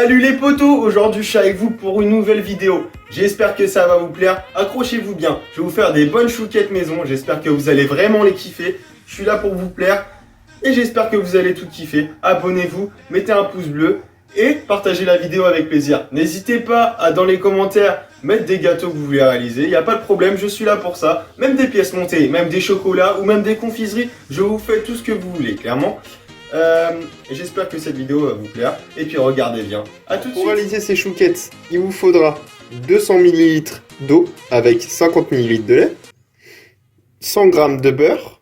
Salut les potos, aujourd'hui je suis avec vous pour une nouvelle vidéo. J'espère que ça va vous plaire, accrochez-vous bien. Je vais vous faire des bonnes chouquettes maison, j'espère que vous allez vraiment les kiffer. Je suis là pour vous plaire et j'espère que vous allez tout kiffer. Abonnez-vous, mettez un pouce bleu et partagez la vidéo avec plaisir. N'hésitez pas à dans les commentaires mettre des gâteaux que vous voulez réaliser, il n'y a pas de problème, je suis là pour ça. Même des pièces montées, même des chocolats ou même des confiseries, je vous fais tout ce que vous voulez, clairement. J'espère que cette vidéo va vous plaire. Et puis regardez bien. À tout de suite. Pour réaliser ces chouquettes, il vous faudra 200 ml d'eau avec 50 ml de lait, 100 g de beurre,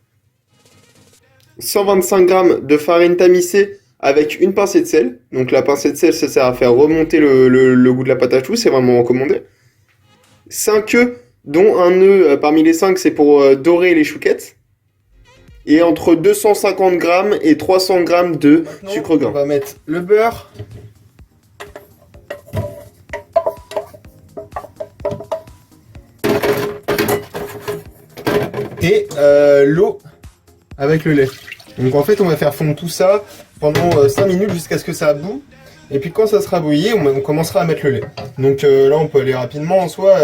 125 g de farine tamisée avec une pincée de sel. Donc la pincée de sel, ça sert à faire remonter le goût de la pâte à choux, c'est vraiment recommandé. 5 œufs, dont un œuf parmi les 5, c'est pour dorer les chouquettes. Et entre 250 g et 300 g de sucre grain. On va mettre le beurre. Et l'eau avec le lait. Donc en fait on va faire fondre tout ça pendant 5 minutes jusqu'à ce que ça bout. Et puis quand ça sera bouilli, on commencera à mettre le lait. Donc là on peut aller rapidement. En soi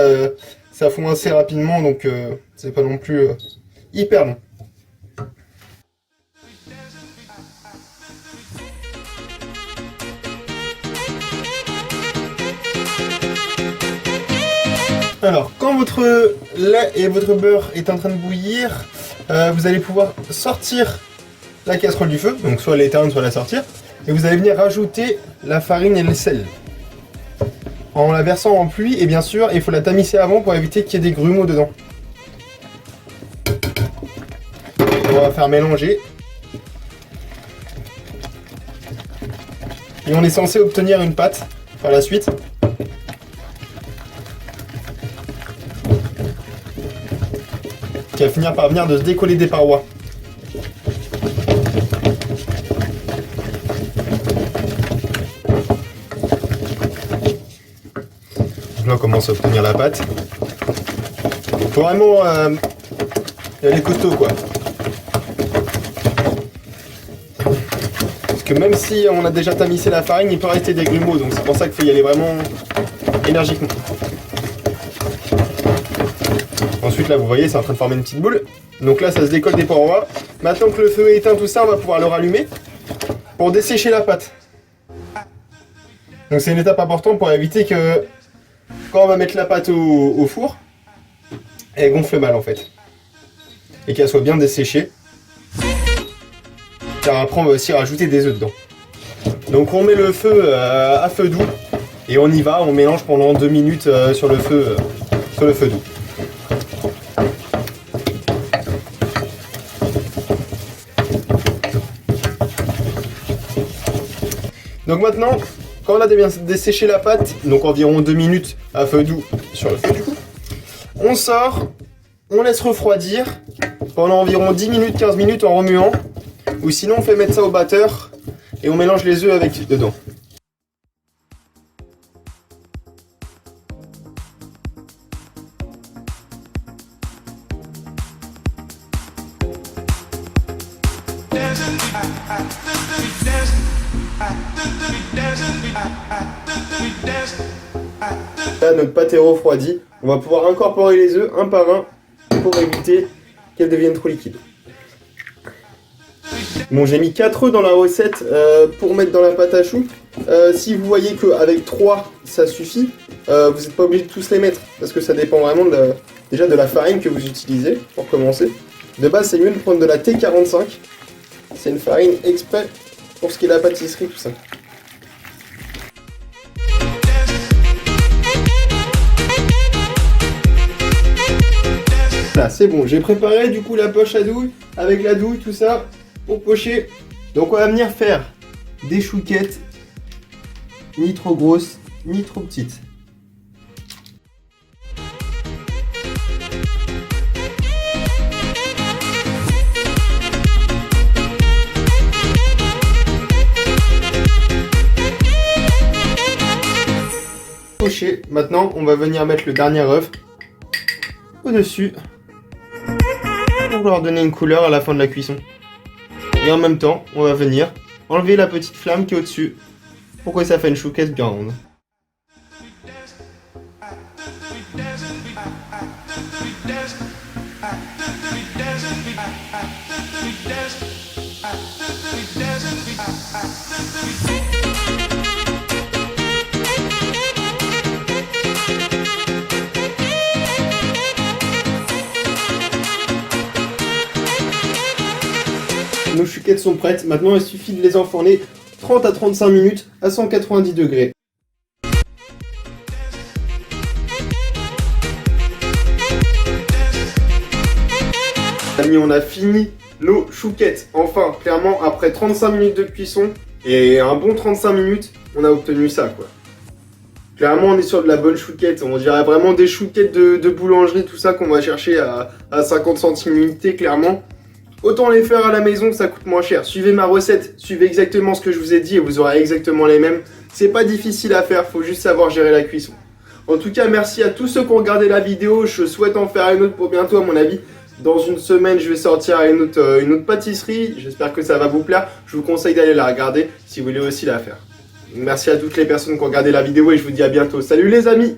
ça fond assez rapidement, donc c'est pas non plus hyper long. Alors, quand votre lait et votre beurre est en train de bouillir, vous allez pouvoir sortir la casserole du feu, donc soit l'éteindre, soit la sortir, et vous allez venir rajouter la farine et le sel. En la versant en pluie, et bien sûr, il faut la tamiser avant pour éviter qu'il y ait des grumeaux dedans. On va faire mélanger. Et on est censé obtenir une pâte par la suite. Qui va finir par venir de se décoller des parois. Donc là on commence à obtenir la pâte. Faut vraiment y aller costaud quoi. Parce que même si on a déjà tamisé la farine, il peut rester des grumeaux, donc c'est pour ça qu'il faut y aller vraiment énergiquement. Ensuite là vous voyez c'est en train de former une petite boule. Donc là ça se décolle des parois. Maintenant que le feu est éteint tout ça, on va pouvoir le rallumer pour dessécher la pâte. Donc c'est une étape importante pour éviter que quand on va mettre la pâte au four, elle gonfle mal en fait. Et qu'elle soit bien desséchée. Car après on va aussi rajouter des œufs dedans. Donc on met le feu à feu doux et on y va, on mélange pendant 2 minutes sur le feu doux. Donc maintenant, quand on a bien desséché la pâte, donc environ 2 minutes à feu doux sur le feu du coup, on sort, on laisse refroidir pendant environ 10 minutes, 15 minutes en remuant, ou sinon on fait mettre ça au batteur et on mélange les œufs avec dedans. Là notre pâte est refroidie, on va pouvoir incorporer les œufs un par un pour éviter qu'elles deviennent trop liquides. Bon j'ai mis 4 œufs dans la recette pour mettre dans la pâte à choux. Si vous voyez qu'avec 3 ça suffit, vous n'êtes pas obligé de tous les mettre parce que ça dépend vraiment déjà de la farine que vous utilisez pour commencer. De base c'est mieux de prendre de la T45, c'est une farine exprès pour ce qui est la pâtisserie tout ça. Là c'est bon, j'ai préparé du coup la poche à douille avec la douille tout ça pour pocher. Donc on va venir faire des chouquettes ni trop grosses ni trop petites. Pocher. Maintenant on va venir mettre le dernier œuf au-dessus pour leur donner une couleur à la fin de la cuisson. Et en même temps, on va venir enlever la petite flamme qui est au-dessus pour que ça fait une chouquette bien ronde. Nos chouquettes sont prêtes, maintenant il suffit de les enfourner 30 à 35 minutes à 190 degrés. Amis, on a fini nos chouquettes. Enfin, clairement, après 35 minutes de cuisson et un bon 35 minutes, on a obtenu ça, quoi. Clairement, on est sur de la bonne chouquette. On dirait vraiment des chouquettes de boulangerie, tout ça qu'on va chercher à 50 centimes l'unité, clairement. Autant les faire à la maison, ça coûte moins cher. Suivez ma recette, suivez exactement ce que je vous ai dit et vous aurez exactement les mêmes. C'est pas difficile à faire, faut juste savoir gérer la cuisson. En tout cas, merci à tous ceux qui ont regardé la vidéo. Je souhaite en faire une autre pour bientôt, à mon avis. Dans une semaine, je vais sortir une autre pâtisserie. J'espère que ça va vous plaire. Je vous conseille d'aller la regarder si vous voulez aussi la faire. Merci à toutes les personnes qui ont regardé la vidéo et je vous dis à bientôt. Salut les amis!